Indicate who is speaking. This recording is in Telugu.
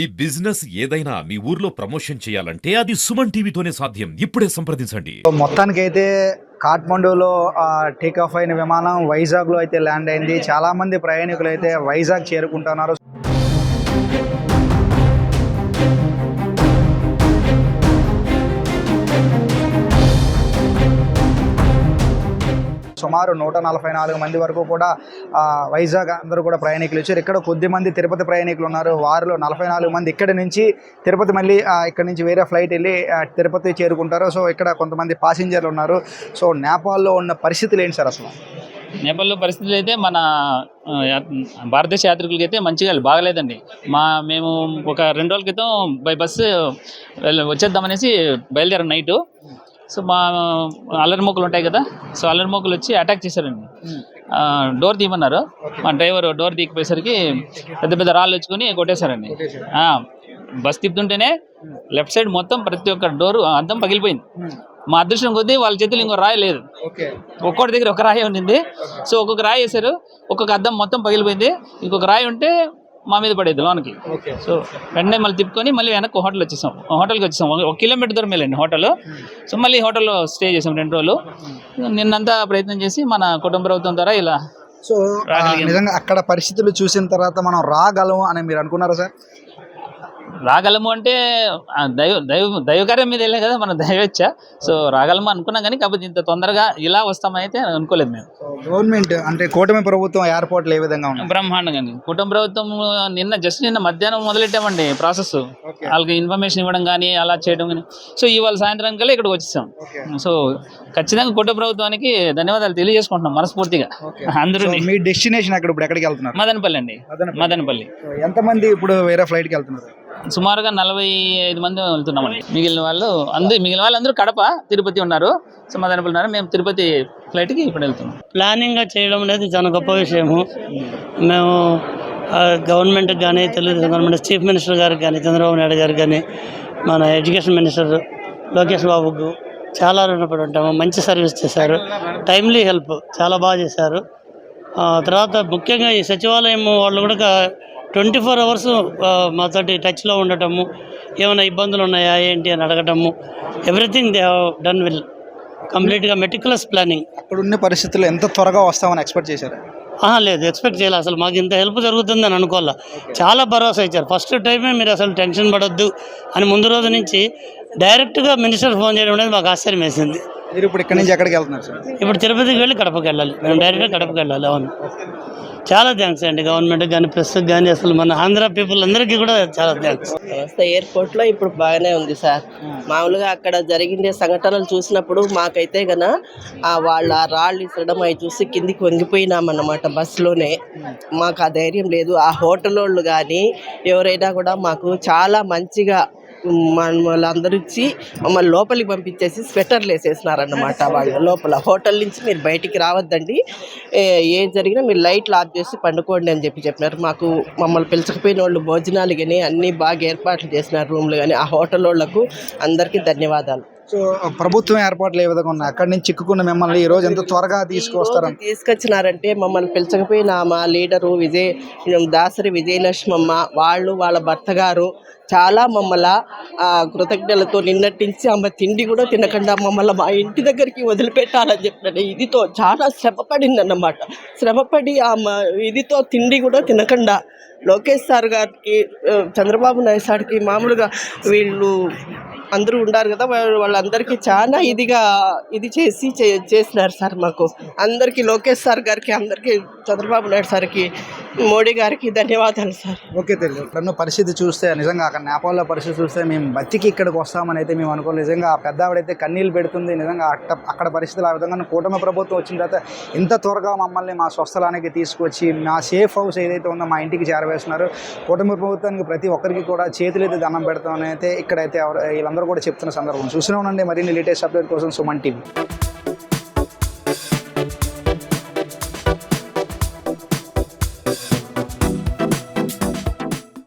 Speaker 1: ఈ బిజినెస్ ఏదైనా మీ ఊర్లో ప్రమోషన్ చేయాలంటే అది సుమన్ టీవీతోనే సాధ్యం. ఇప్పుడే సంప్రదించండి.
Speaker 2: మొత్తానికైతే కాఠ్మండూలో టేక్ ఆఫ్ అయిన విమానం వైజాగ్లో అయితే ల్యాండ్ అయింది. చాలామంది ప్రయాణికులు అయితే వైజాగ్ చేరుకుంటున్నారు. సుమారు 144 మంది వరకు కూడా వైజాగ్ అందరూ కూడా ప్రయాణికులు వచ్చారు. ఇక్కడ కొద్ది మంది తిరుపతి ప్రయాణికులు ఉన్నారు. వారిలో 44 మంది ఇక్కడి నుంచి తిరుపతి మళ్ళీ ఇక్కడ నుంచి వేరే ఫ్లైట్ వెళ్ళి తిరుపతి చేరుకుంటారు. సో ఇక్కడ కొంతమంది ప్యాసింజర్లు ఉన్నారు. సో నేపాల్లో ఉన్న పరిస్థితులు ఏంటి సార్? అసలు
Speaker 3: నేపాల్లో పరిస్థితులు అయితే మన భారతదేశ యాత్రికులకి అయితే మంచిగా బాగలేదండి. మేము ఒక 2 రోజుల క్రితం బై బస్సు వచ్చేద్దామనేసి బయలుదేరాం నైటు. సో మా అల్లరి మోకులు ఉంటాయి కదా, సో అల్లరి మోకులు వచ్చి అటాక్ చేశారండి. డోర్ తీయమన్నారు. మా డ్రైవర్ డోర్ తీయకపోయేసరికి పెద్ద పెద్ద రాళ్ళు వచ్చుకొని కొట్టేశారండి. బస్ తిప్పుతుంటేనే లెఫ్ట్ సైడ్ మొత్తం ప్రతి ఒక్క డోరు అద్దం పగిలిపోయింది. మా అదృష్టం కొద్దీ వాళ్ళ చేతులు ఇంకో రాయి లేదు. ఒక్కొక్కటి దగ్గర ఒక రాయి ఉండింది. సో ఒక్కొక్క రాయి వేశారు, ఒక్కొక్క అద్దం మొత్తం పగిలిపోయింది. ఇంకొక రాయి ఉంటే మా మీద పడేది లోనికి. సో వెంటనే మళ్ళీ తిప్పుకొని మళ్ళీ వెనక్కి హోటల్కి వచ్చేసాం. 1 కిలోమీటర్ దూరం వెళ్ళండి హోటల్. సో మళ్ళీ హోటల్లో స్టే చేసాం 2 రోజులు. నిన్నంతా ప్రయత్నం చేసి మన కుటుంబ ప్రభుత్వం ద్వారా ఇలా.
Speaker 2: సో నిజంగా అక్కడ పరిస్థితులు చూసిన తర్వాత మనం రాగలం అని మీరు అనుకున్నారా సార్?
Speaker 3: రాగలము అంటే దైవకార్యం మీద వెళ్ళే కదా మన దైవచ్చ. సో రాగలము అనుకున్నాం కానీ కాకపోతే ఇంత తొందరగా ఇలా వస్తామని అయితే అనుకోలేదు మేము.
Speaker 2: గవర్నమెంట్ అంటే కూటమి ప్రభుత్వం ఎయిర్పోర్ట్లు ఏ విధంగా ఉన్నాయి?
Speaker 3: బ్రహ్మాండంగా. కుటుంబ ప్రభుత్వం నిన్న మధ్యాహ్నం మొదలెట్టామండి ప్రాసెస్. వాళ్ళకి ఇన్ఫర్మేషన్ ఇవ్వడం కానీ అలా చేయడం కానీ. సో ఇవాళ సాయంత్రం కల్లా ఇక్కడికి వచ్చేసాం. సో ఖచ్చితంగా కుటుంబ ప్రభుత్వానికి ధన్యవాదాలు తెలియజేసుకుంటున్నాం మనస్ఫూర్తిగా అందరూ.
Speaker 2: మీ డెస్టినేషన్ అక్కడ ఇప్పుడు ఎక్కడికి వెళ్తున్నారు?
Speaker 3: మదనపల్లి అండి. మదనపల్లి.
Speaker 2: ఎంతమంది ఇప్పుడు వేరే ఫ్లైట్కి వెళ్తున్నారు?
Speaker 3: సుమారుగా 45 మంది వెళ్తున్నామండి. మిగిలిన వాళ్ళందరూ కడప తిరుపతి ఉన్నారు. సో మదనపల్లి ఉన్నారు. మేము తిరుపతి ఫ్లైట్కి ఇప్పుడు వెళ్తున్నాం.
Speaker 4: ప్లానింగ్గా చేయడం అనేది చాలా గొప్ప విషయము. మేము గవర్నమెంట్కి కానీ తెలుగుదేశం గవర్నమెంట్ చీఫ్ మినిస్టర్ గారికి కానీ చంద్రబాబు నాయుడు గారికి కానీ మన ఎడ్యుకేషన్ మినిస్టర్ లోకేష్ బాబుకు చాలా రుణపడి ఉంటాము. మంచి సర్వీస్ చేశారు. టైమ్లీ హెల్ప్ చాలా బాగా చేశారు. తర్వాత ముఖ్యంగా ఈ సచివాలయం వాళ్ళు కూడా 24 అవర్స్ మాతోటి టచ్లో ఉండటము, ఏమైనా ఇబ్బందులు ఉన్నాయా ఏంటి అని అడగటము, everything they have done will కంప్లీట్గా మెటిక్యులస్ ప్లానింగ్.
Speaker 2: అక్కడ ఉన్న పరిస్థితుల్లో ఎంత త్వరగా వస్తామని ఎక్స్పెక్ట్ చేశారు?
Speaker 4: లేదు, ఎక్స్పెక్ట్ చేయాలి. అసలు మాకు ఇంత హెల్ప్ జరుగుతుందని అనుకోవాలా. చాలా భరోసా ఇచ్చారు. ఫస్ట్ టైమే మీరు అసలు టెన్షన్ పడొద్దు అని ముందు రోజు నుంచి డైరెక్ట్గా మినిస్టర్ ఫోన్ చేయడం అనేది మాకు ఆశ్చర్యం వేసింది.
Speaker 2: మీరు ఇప్పుడు ఇక్కడ నుంచి ఎక్కడికి వెళ్తున్నారు సార్?
Speaker 4: ఇప్పుడు తిరుపతికి వెళ్ళి కడపకి వెళ్ళాలి. మేము డైరెక్ట్గా కడపకి వెళ్ళాలి. అవును, చాలా థ్యాంక్స్ అండి గవర్నమెంట్కి కానీ ప్రెస్కి కానీ అసలు మన ఆంధ్ర పీపుల్ అందరికీ కూడా చాలా థ్యాంక్స్.
Speaker 5: ఎయిర్పోర్ట్లో ఇప్పుడు బాగానే ఉంది సార్. మామూలుగా అక్కడ జరిగిన సంఘటనలు చూసినప్పుడు మాకైతే గన వాళ్ళ రాళ్ళు ఇసరడం అవి చూసి కిందికి వంగిపోయినామన్నమాట బస్సులోనే. మాకు ఆ ధైర్యం లేదు. ఆ హోటల్ వాళ్ళు కానీ ఎవరైనా కూడా మాకు చాలా మంచిగా వాళ్ళందరూ ఇచ్చి మమ్మల్ని లోపలికి పంపించేసి స్వెటర్లు వేసేసినారన్నమాట. వాళ్ళు లోపల హోటల్ నుంచి మీరు బయటికి రావద్దండి, ఏం జరిగినా మీరు లైట్లు ఆఫ్ చేసి పండుకోండి అని చెప్పినారు. మమ్మల్ని పిలిచకపోయిన వాళ్ళు భోజనాలు కానీ అన్నీ బాగా ఏర్పాట్లు చేసినారు, రూమ్లు కానీ. ఆ హోటల్ వాళ్ళకు అందరికీ ధన్యవాదాలు.
Speaker 2: సో ప్రభుత్వం ఏర్పాట్లు ఏ విధంగా ఉన్నాయి? అక్కడి నుంచి చిక్కుకున్న మిమ్మల్ని ఈ రోజు ఎంత త్వరగా
Speaker 5: తీసుకొచ్చినారంటే మమ్మల్ని పిలిచకపోయిన మా లీడరు దాసరి విజయలక్ష్మమ్మ వాళ్ళు వాళ్ళ భర్త గారు చాలా మమ్మల్ని కృతజ్ఞతలతో నిన్నటించి ఆమె తిండి కూడా తినకుండా మమ్మల్ని మా ఇంటి దగ్గరికి వదిలిపెట్టాలని చెప్పినట్టు ఇదితో చాలా శ్రమపడింది అన్నమాట. శ్రమపడి ఆమె ఇదితో తిండి కూడా తినకుండా లోకేష్ సార్ గారికి చంద్రబాబు నాయుడు సార్కి మామూలుగా వీళ్ళు అందరూ ఉన్నారు కదా, వాళ్ళందరికీ చాలా ఇది చేసినారు సార్. మాకు అందరికీ లోకేష్ సార్ గారికి, అందరికీ చంద్రబాబు నాయుడు సార్కి, మోడీ గారికి ధన్యవాదాలు సార్.
Speaker 2: ఓకే, తెలియదు ఇప్పుడున్న పరిస్థితి చూస్తే నిజంగా అక్కడ నేపాల్లో పరిస్థితి చూస్తే మేము బతికి ఇక్కడికి వస్తామని అయితే మేము అనుకోలేదు. నిజంగా ఆ పెద్దావిడైతే కన్నీళ్ళు పెడుతుంది. నిజంగా అక్కడ పరిస్థితులు ఆ విధంగా కూటమి ప్రభుత్వం వచ్చిన తర్వాత ఇంత త్వరగా మమ్మల్ని మా స్వస్థలానికి తీసుకొచ్చి మా సేఫ్ హౌస్ ఏదైతే ఉందో మా ఇంటికి చేరవేస్తున్నారు. కూటమి ప్రభుత్వానికి ప్రతి ఒక్కరికి కూడా చేతులైతే దండం పెడతామని అయితే ఇక్కడైతే వీళ్ళందరూ కూడా చెప్తున్న సందర్భం చూస్తూనే ఉండండి. మరిన్ని లేటెస్ట్ అప్డేట్ కోసం సుమన్ టీవీ.